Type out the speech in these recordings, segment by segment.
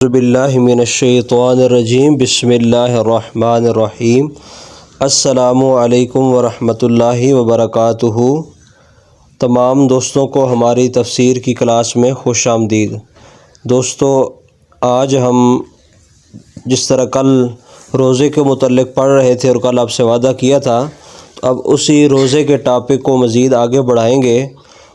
اعوذ باللہ من الشیطان الرجیم بسم اللہ الرحمن الرحیم السلام علیکم ورحمۃ اللہ وبرکاتہ۔ تمام دوستوں کو ہماری تفسیر کی کلاس میں خوش آمدید۔ دوستو، آج ہم جس طرح کل روزے کے متعلق پڑھ رہے تھے اور کل آپ سے وعدہ کیا تھا، تو اب اسی روزے کے ٹاپک کو مزید آگے بڑھائیں گے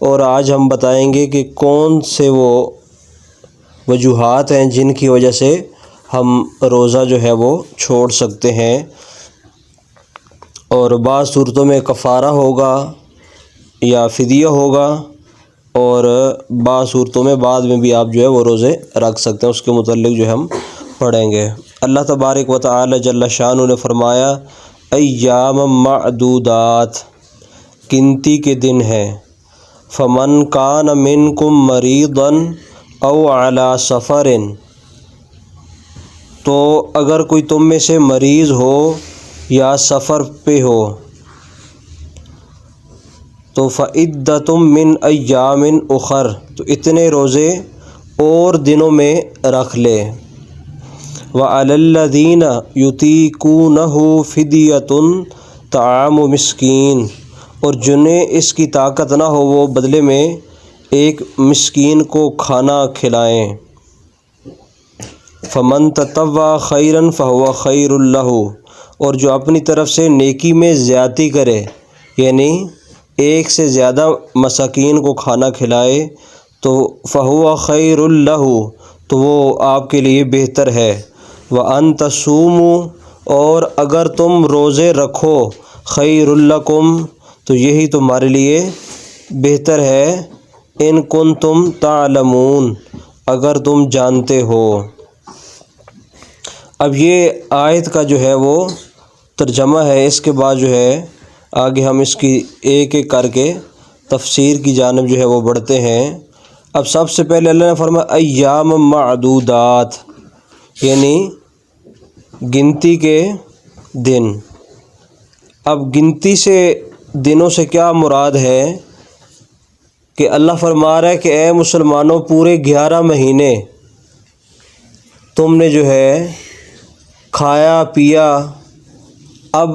اور آج ہم بتائیں گے کہ کون سے وہ وجوہات ہیں جن کی وجہ سے ہم روزہ جو ہے وہ چھوڑ سکتے ہیں، اور بعض صورتوں میں کفارہ ہوگا یا فدیہ ہوگا، اور بعض صورتوں میں بعد میں بھی آپ جو ہے وہ روزے رکھ سکتے ہیں۔ اس کے متعلق جو ہم پڑھیں گے۔ اللہ تبارک و تعالی جل شانہ نے فرمایا ایام معدودات، گنتی کے دن ہیں۔ فمن کان منکم مریضا او علی سفر، تو اگر کوئی تم میں سے مریض ہو یا سفر پہ ہو تو فعدۃ من ایام اخر، تو اتنے روزے اور دنوں میں رکھ لے۔ وعلی الذین یطیقونہ فدیۃ طعام مسکین، اور جنہیں اس کی طاقت نہ ہو وہ بدلے میں ایک مسکین کو کھانا کھلائیں۔ فمن تطوع خیرا فہو خیر لہ، اور جو اپنی طرف سے نیکی میں زیادتی کرے، یعنی ایک سے زیادہ مساکین کو کھانا کھلائے، تو فہو خیر لہ، تو وہ آپ کے لیے بہتر ہے۔ وان تصوموا، اور اگر تم روزے رکھو، خیر لکم، تو یہی تمہارے لیے بہتر ہے۔ ان کنتم تعلمون، اگر تم جانتے ہو۔ اب یہ آیت کا جو ہے وہ ترجمہ ہے، اس کے بعد جو ہے آگے ہم اس کی ایک ایک کر کے تفسیر کی جانب جو ہے وہ بڑھتے ہیں۔ اب سب سے پہلے اللہ نے فرمایا ایام معدودات، یعنی گنتی کے دن۔ اب گنتی سے دنوں سے کیا مراد ہے کہ اللہ فرما رہا ہے کہ اے مسلمانوں، پورے 11 مہینے تم نے جو ہے کھایا پیا۔ اب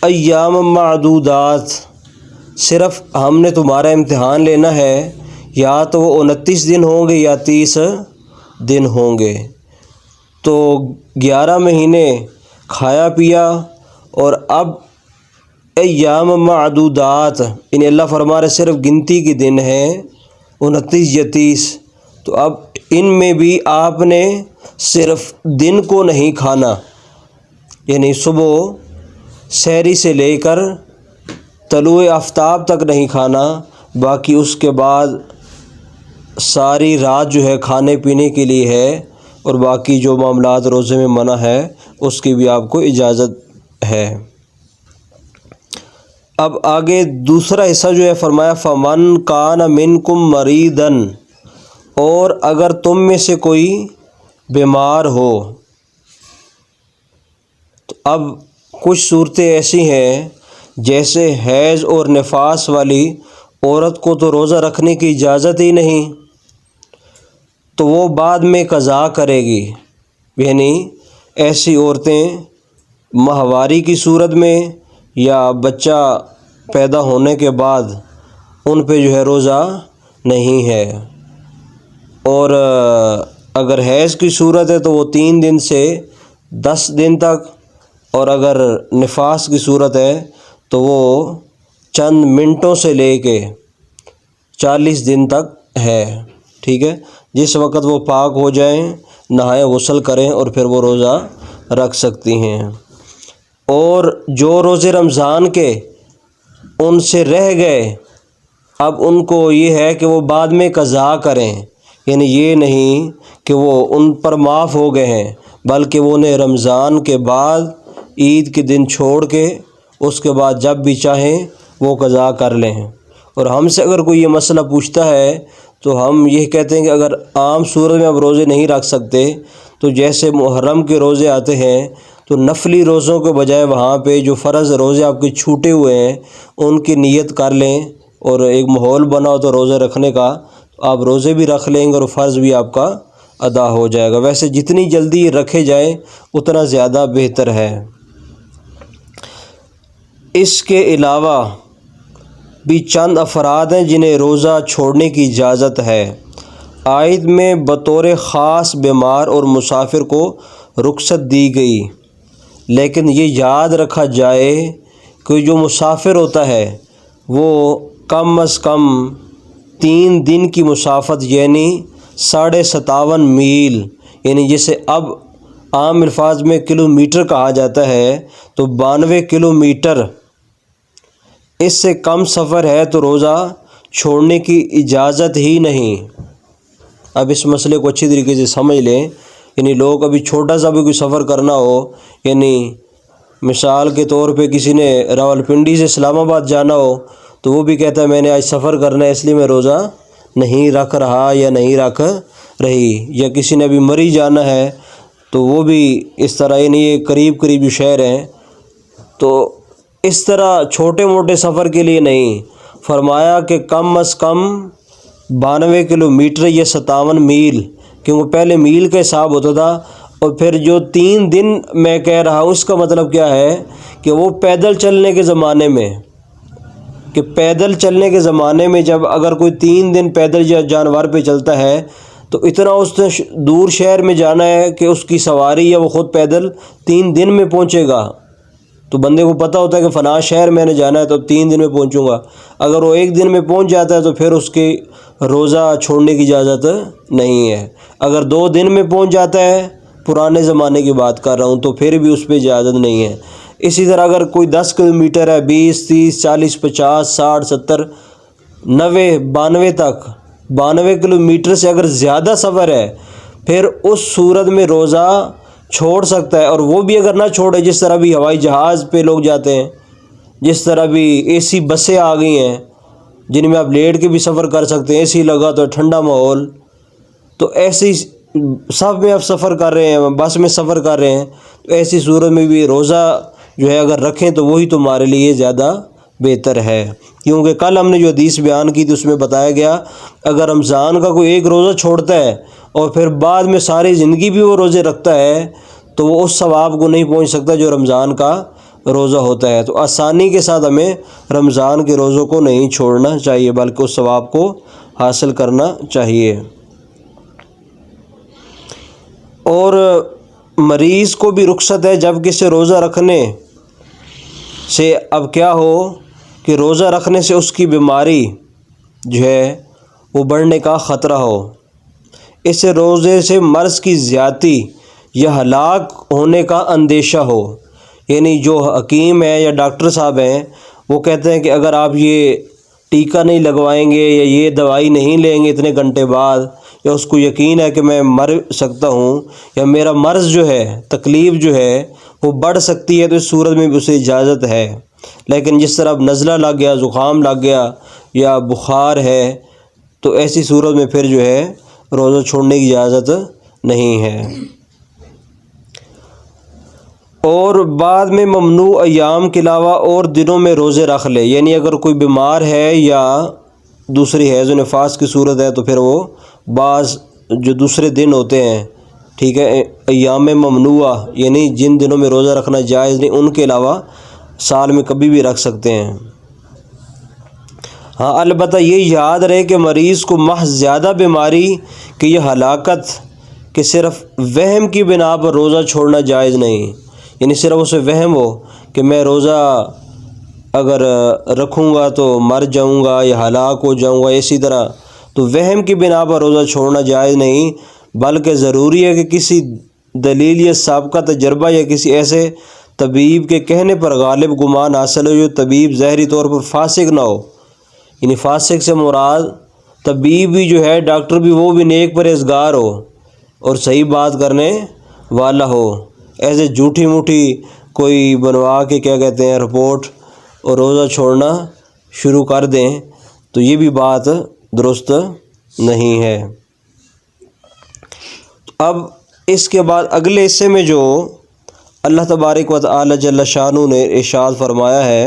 ایام معدودات، صرف ہم نے تمہارا امتحان لینا ہے، یا تو وہ 29 دن ہوں گے یا 30 دن ہوں گے۔ تو 11 مہینے کھایا پیا، اور اب ایام معدودات، یعنی اللہ فرما رہے صرف گنتی کے دن ہیں 29 یا 30، تو اب ان میں بھی آپ نے صرف دن کو نہیں کھانا، یعنی صبح سحری سے لے کر طلوع آفتاب تک نہیں کھانا، باقی اس کے بعد ساری رات جو ہے کھانے پینے کے لیے ہے، اور باقی جو معاملات روزے میں منع ہے اس کی بھی آپ کو اجازت ہے۔ اب آگے دوسرا حصہ جو ہے فرمایا فمن کان منکم مریضا، اور اگر تم میں سے کوئی بیمار ہو۔ تو اب کچھ صورتیں ایسی ہیں جیسے حیض اور نفاس والی عورت کو تو روزہ رکھنے کی اجازت ہی نہیں، تو وہ بعد میں قضا کرے گی، یعنی ایسی عورتیں ماہواری کی صورت میں یا بچہ پیدا ہونے کے بعد ان پہ جو ہے روزہ نہیں ہے۔ اور اگر حیض کی صورت ہے تو وہ 3 دن سے 10 دن تک، اور اگر نفاس کی صورت ہے تو وہ چند منٹوں سے لے کے 40 دن تک ہے، ٹھیک ہے۔ جس وقت وہ پاک ہو جائیں، نہائیں، غسل کریں، اور پھر وہ روزہ رکھ سکتی ہیں۔ اور جو روزے رمضان کے ان سے رہ گئے، اب ان کو یہ ہے کہ وہ بعد میں قضا کریں، یعنی یہ نہیں کہ وہ ان پر معاف ہو گئے ہیں، بلکہ وہ انہیں رمضان کے بعد عید کے دن چھوڑ کے اس کے بعد جب بھی چاہیں وہ قضا کر لیں۔ اور ہم سے اگر کوئی یہ مسئلہ پوچھتا ہے تو ہم یہ کہتے ہیں کہ اگر عام صورت میں اب روزے نہیں رکھ سکتے، تو جیسے محرم کے روزے آتے ہیں تو نفلی روزوں کے بجائے وہاں پہ جو فرض روزے آپ کے چھوٹے ہوئے ہیں ان کی نیت کر لیں، اور ایک ماحول بنا ہو تو روزے رکھنے کا، آپ روزے بھی رکھ لیں گے اور فرض بھی آپ کا ادا ہو جائے گا۔ ویسے جتنی جلدی رکھے جائیں اتنا زیادہ بہتر ہے۔ اس کے علاوہ بھی چند افراد ہیں جنہیں روزہ چھوڑنے کی اجازت ہے۔ آیت میں بطور خاص بیمار اور مسافر کو رخصت دی گئی، لیکن یہ یاد رکھا جائے کہ جو مسافر ہوتا ہے وہ کم از کم 3 دن کی مسافت یعنی 57.5 میل، یعنی جسے اب عام الفاظ میں کلومیٹر کہا جاتا ہے، تو 92 کلومیٹر اس سے کم سفر ہے تو روزہ چھوڑنے کی اجازت ہی نہیں۔ اب اس مسئلے کو اچھی طریقے سے سمجھ لیں، یعنی لوگ ابھی چھوٹا سا بھی کوئی سفر کرنا ہو، یعنی مثال کے طور پہ کسی نے راولپنڈی سے اسلام آباد جانا ہو تو وہ بھی کہتا ہے میں نے آج سفر کرنا ہے اس لیے میں روزہ نہیں رکھ رہا یا نہیں رکھ رہی، یا کسی نے ابھی مری جانا ہے تو وہ بھی اس طرح، یعنی یہ قریب جو شہر ہیں تو اس طرح چھوٹے موٹے سفر کے لیے نہیں، فرمایا کہ کم از کم 92 کلومیٹر یا 57 میل، کیونکہ پہلے میل کا حساب ہوتا تھا، اور پھر جو 3 دن میں کہہ رہا ہوں اس کا مطلب کیا ہے کہ وہ پیدل چلنے کے زمانے میں، کہ پیدل چلنے کے زمانے میں جب اگر کوئی 3 دن پیدل یا جانور پہ چلتا ہے تو اتنا اس نے دور شہر میں جانا ہے کہ اس کی سواری یا وہ خود پیدل 3 دن میں پہنچے گا، تو بندے کو پتہ ہوتا ہے کہ فلاں شہر میں نے جانا ہے تو 3 دن میں پہنچوں گا۔ اگر وہ 1 دن میں پہنچ جاتا ہے تو پھر اس کی روزہ چھوڑنے کی اجازت نہیں ہے۔ اگر 2 دن میں پہنچ جاتا ہے، پرانے زمانے کی بات کر رہا ہوں، تو پھر بھی اس پہ اجازت نہیں ہے۔ اسی طرح اگر کوئی 10 کلومیٹر ہے، 20 30 40 50 60 70 90 92 تک، 92 کلومیٹر سے اگر زیادہ سفر ہے پھر اس صورت میں روزہ چھوڑ سکتا ہے، اور وہ بھی اگر نہ چھوڑے، جس طرح بھی ہوائی جہاز پہ لوگ جاتے ہیں، جس طرح بھی اے سی بسیں آ گئی ہیں جن میں آپ لیٹ کے بھی سفر کر سکتے ہیں، اے سی لگا تو ٹھنڈا ماحول، تو ایسی سب میں آپ سفر کر رہے ہیں، بس میں سفر کر رہے ہیں، تو ایسی صورت میں بھی روزہ جو ہے اگر رکھیں تو وہی تمہارے لیے زیادہ بہتر ہے، کیونکہ کل ہم نے جو حدیث بیان کی تھی اس میں بتایا گیا اگر رمضان کا کوئی ایک روزہ چھوڑتا ہے اور پھر بعد میں ساری زندگی بھی وہ روزے رکھتا ہے تو وہ اس ثواب کو نہیں پہنچ سکتا جو رمضان کا روزہ ہوتا ہے۔ تو آسانی کے ساتھ ہمیں رمضان کے روزوں کو نہیں چھوڑنا چاہیے بلکہ اس ثواب کو حاصل کرنا چاہیے۔ اور مریض کو بھی رخصت ہے جب کسی روزہ رکھنے سے، اب کیا ہو کہ روزہ رکھنے سے اس کی بیماری جو ہے وہ بڑھنے کا خطرہ ہو، اس سے روزے سے مرض کی زیادتی یا ہلاک ہونے کا اندیشہ ہو، یعنی جو حکیم ہے یا ڈاکٹر صاحب ہیں وہ کہتے ہیں کہ اگر آپ یہ ٹیکہ نہیں لگوائیں گے یا یہ دوائی نہیں لیں گے اتنے گھنٹے بعد، یا اس کو یقین ہے کہ میں مر سکتا ہوں یا میرا مرض جو ہے، تکلیف جو ہے وہ بڑھ سکتی ہے، تو اس صورت میں بھی اسے اجازت ہے۔ لیکن جس طرح اب نزلہ لگ گیا، زکام لگ گیا یا بخار ہے تو ایسی صورت میں پھر جو ہے روزہ چھوڑنے کی اجازت نہیں ہے۔ اور بعد میں ممنوع ایام کے علاوہ اور دنوں میں روزے رکھ لے، یعنی اگر کوئی بیمار ہے یا دوسری حیض و نفاس کی صورت ہے تو پھر وہ بعض جو دوسرے دن ہوتے ہیں، ٹھیک ہے، ایام ممنوعہ یعنی جن دنوں میں روزہ رکھنا جائز نہیں، ان کے علاوہ سال میں کبھی بھی رکھ سکتے ہیں۔ ہاں البتہ یہ یاد رہے کہ مریض کو محض زیادہ بیماری کہ یہ ہلاکت کہ صرف وہم کی بنا پر روزہ چھوڑنا جائز نہیں، یعنی صرف اسے وہم ہو کہ میں روزہ اگر رکھوں گا تو مر جاؤں گا یا ہلاک ہو جاؤں گا، اسی طرح تو وہم کی بنا پر روزہ چھوڑنا جائز نہیں، بلکہ ضروری ہے کہ کسی دلیل یا سابقہ تجربہ یا کسی ایسے طبیب کے کہنے پر غالب گمان حاصل ہو جو طبیب ظاہری طور پر فاسق نہ ہو، یعنی فاسق سے مراد طبیب بھی جو ہے، ڈاکٹر بھی، وہ بھی نیک پرہیزگار ہو اور صحیح بات کرنے والا ہو۔ ایسے جھوٹی موٹی کوئی بنوا کے کیا کہتے ہیں رپورٹ اور روزہ چھوڑنا شروع کر دیں تو یہ بھی بات درست نہیں ہے۔ اب اس کے بعد اگلے حصے میں جو اللہ تبارک و تعالی جل شانہ نے ارشاد فرمایا ہے،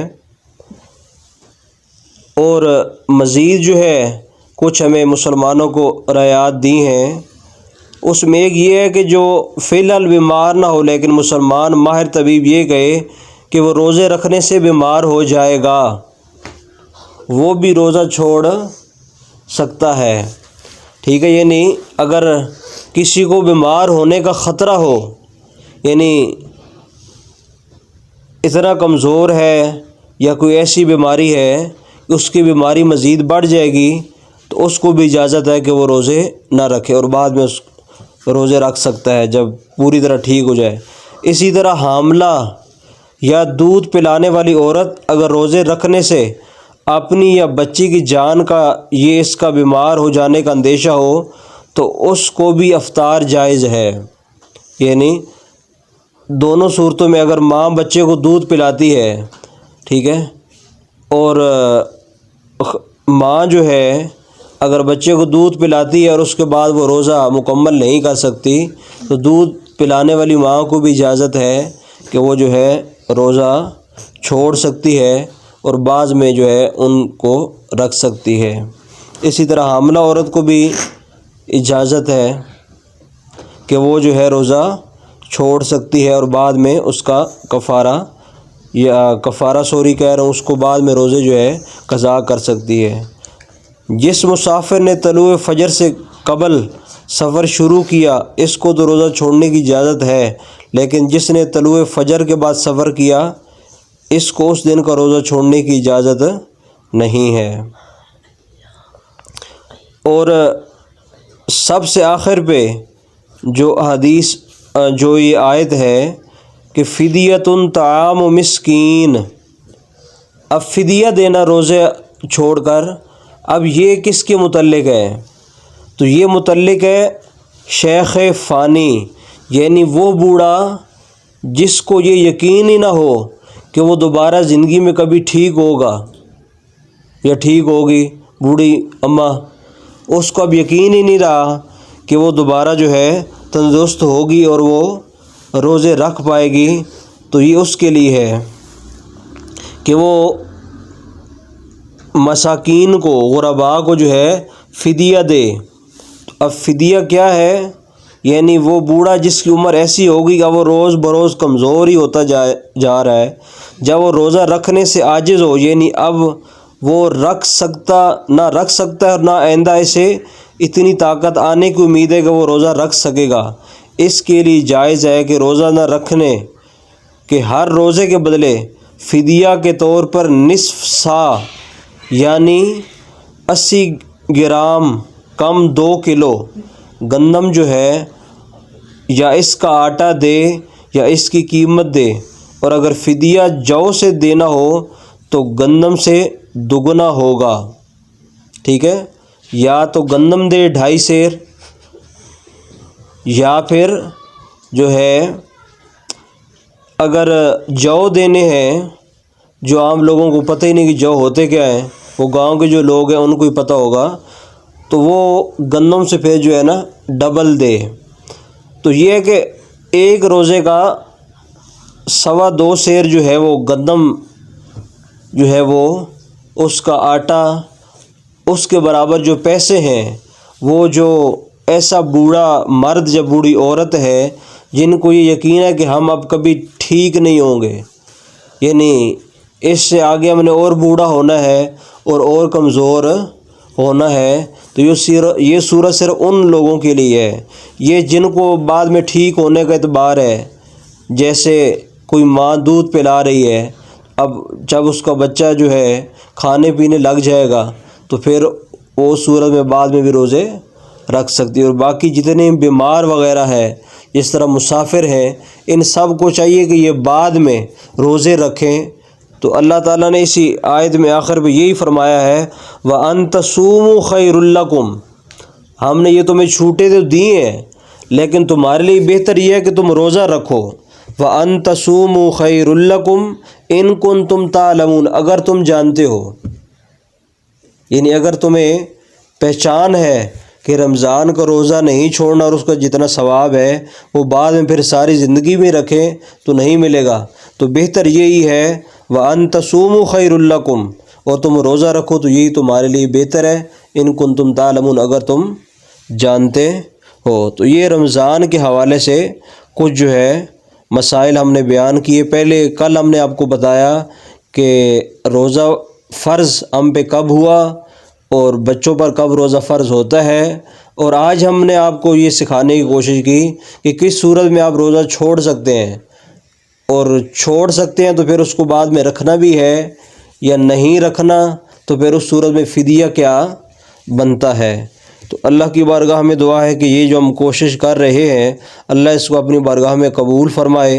اور مزید جو ہے کچھ ہمیں مسلمانوں کو رعایات دی ہیں اس میں ایک یہ ہے کہ جو فی الحال بیمار نہ ہو لیکن مسلمان ماہر طبیب یہ کہے کہ وہ روزے رکھنے سے بیمار ہو جائے گا، وہ بھی روزہ چھوڑ سکتا ہے، ٹھیک ہے۔ یعنی اگر کسی کو بیمار ہونے کا خطرہ ہو، یعنی اتنا کمزور ہے یا کوئی ایسی بیماری ہے کہ اس کی بیماری مزید بڑھ جائے گی، تو اس کو بھی اجازت ہے کہ وہ روزے نہ رکھے اور بعد میں اس روزے رکھ سکتا ہے جب پوری طرح ٹھیک ہو جائے۔ اسی طرح حاملہ یا دودھ پلانے والی عورت اگر روزے رکھنے سے اپنی یا بچی کی جان کا یہ اس کا بیمار ہو جانے کا اندیشہ ہو تو اس کو بھی افطار جائز ہے۔ یعنی دونوں صورتوں میں اگر ماں بچے کو دودھ پلاتی ہے، ٹھیک ہے، اور ماں جو ہے اگر بچے کو دودھ پلاتی ہے اور اس کے بعد وہ روزہ مکمل نہیں کر سکتی تو دودھ پلانے والی ماں کو بھی اجازت ہے کہ وہ جو ہے روزہ چھوڑ سکتی ہے اور بعض میں جو ہے ان کو رکھ سکتی ہے۔ اسی طرح حاملہ عورت کو بھی اجازت ہے کہ وہ جو ہے روزہ چھوڑ سکتی ہے اور بعد میں اس کا کفارہ سوری کہہ رہا ہوں، اس کو بعد میں روزے جو ہے قضا کر سکتی ہے۔ جس مسافر نے طلوع فجر سے قبل سفر شروع کیا اس کو تو روزہ چھوڑنے کی اجازت ہے، لیکن جس نے طلوع فجر کے بعد سفر کیا اس کو اس دن کا روزہ چھوڑنے کی اجازت نہیں ہے۔ اور سب سے آخر پہ جو حدیث جو یہ آیت ہے کہ فدیۃ طعام مسکین، اب فدیہ دینا روزے چھوڑ کر، اب یہ کس کے متعلق ہے؟ تو یہ متعلق ہے شیخ فانی، یعنی وہ بوڑھا جس کو یہ یقین ہی نہ ہو کہ وہ دوبارہ زندگی میں کبھی ٹھیک ہوگا یا ٹھیک ہوگی، بوڑھی اماں، اس کو اب یقین ہی نہیں رہا کہ وہ دوبارہ جو ہے تندرست ہوگی اور وہ روزے رکھ پائے گی، تو یہ اس کے لیے ہے کہ وہ مساکین کو، غرباء کو جو ہے فدیہ دے۔ اب فدیہ کیا ہے؟ یعنی وہ بوڑھا جس کی عمر ایسی ہوگی کہ وہ روز بروز کمزور ہی ہوتا جا رہا ہے، جب وہ روزہ رکھنے سے عاجز ہو، یعنی اب وہ نہ رکھ سکتا ہے اور نہ آئندہ اسے اتنی طاقت آنے کی امید ہے کہ وہ روزہ رکھ سکے گا، اس کے لیے جائز ہے کہ روزہ نہ رکھنے کہ ہر روزے کے بدلے فدیہ کے طور پر نصف سا یعنی 80 گرام کم 2 کلو گندم جو ہے یا اس کا آٹا دے یا اس کی قیمت دے، اور اگر فدیہ جو سے دینا ہو تو گندم سے دگنا ہوگا، ٹھیک ہے، یا تو گندم دے 2.5 سیر، یا پھر جو ہے اگر جو دینے ہیں، جو عام لوگوں کو پتہ ہی نہیں کہ جو ہوتے کیا ہیں، وہ گاؤں کے جو لوگ ہیں ان کو ہی پتہ ہوگا، تو وہ گندم سے پھر جو ہے نا ڈبل دے۔ تو یہ ہے کہ ایک روزے کا 2.25 سیر جو ہے وہ گندم جو ہے وہ اس کا آٹا، اس کے برابر جو پیسے ہیں وہ جو ایسا بوڑھا مرد یا بوڑھی عورت ہے جن کو یہ یقین ہے کہ ہم اب کبھی ٹھیک نہیں ہوں گے، یعنی اس سے آگے ہم نے اور بوڑھا ہونا ہے اور کمزور ہونا ہے، تو یہ صورت صرف ان لوگوں کے لیے ہے۔ یہ جن کو بعد میں ٹھیک ہونے کا اعتبار ہے، جیسے کوئی ماں دودھ پلا رہی ہے، اب جب اس کا بچہ جو ہے کھانے پینے لگ جائے گا تو پھر وہ صورت میں بعد میں بھی روزے رکھ سکتی ہے۔ اور باقی جتنے بیمار وغیرہ ہے، جس طرح مسافر ہیں، ان سب کو چاہیے کہ یہ بعد میں روزے رکھیں۔ تو اللہ تعالیٰ نے اسی آیت میں آخر میں یہی فرمایا ہے وَأَن تَصُومُوا خَيْرٌ لَكُمْ، ہم نے یہ تمہیں چھوٹے تو دیے ہیں لیکن تمہارے لیے بہتر یہ ہے کہ تم روزہ رکھو۔ وَأَن تَصُومُوا خَيْرٌ لَكُمْ إِن كُنتُمْ تَعْلَمُونَ، اگر تم جانتے ہو، یعنی اگر تمہیں پہچان ہے کہ رمضان کا روزہ نہیں چھوڑنا اور اس کا جتنا ثواب ہے وہ بعد میں پھر ساری زندگی میں رکھیں تو نہیں ملے گا، تو بہتر یہی ہے وَأَن تَصُومُوا خَيْرٌ لَكُمْ، اور تم روزہ رکھو تو یہی تمہارے لیے بہتر ہے، ان کنتم تعلمون، اگر تم جانتے ہو۔ تو یہ رمضان کے حوالے سے کچھ جو ہے مسائل ہم نے بیان کیے۔ پہلے کل ہم نے آپ کو بتایا کہ روزہ فرض ہم پہ کب ہوا اور بچوں پر کب روزہ فرض ہوتا ہے، اور آج ہم نے آپ کو یہ سکھانے کی کوشش کی کہ کس صورت میں آپ روزہ چھوڑ سکتے ہیں، اور چھوڑ سکتے ہیں تو پھر اس کو بعد میں رکھنا بھی ہے یا نہیں رکھنا، تو پھر اس صورت میں فدیہ کیا بنتا ہے۔ تو اللہ کی بارگاہ میں دعا ہے کہ یہ جو ہم کوشش کر رہے ہیں اللہ اس کو اپنی بارگاہ میں قبول فرمائے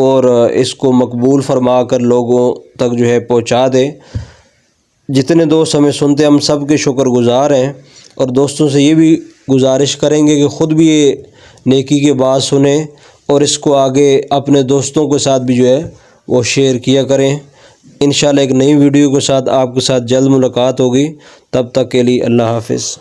اور اس کو مقبول فرما کر لوگوں تک جو ہے پہنچا دے۔ جتنے دوست ہمیں سنتے ہم سب کے شکر گزار ہیں، اور دوستوں سے یہ بھی گزارش کریں گے کہ خود بھی یہ نیکی کی بات سنیں اور اس کو آگے اپنے دوستوں کے ساتھ بھی جو ہے وہ شیئر کیا کریں۔ انشاءاللہ ایک نئی ویڈیو کے ساتھ آپ کے ساتھ جلد ملاقات ہوگی، تب تک کے لیے اللہ حافظ۔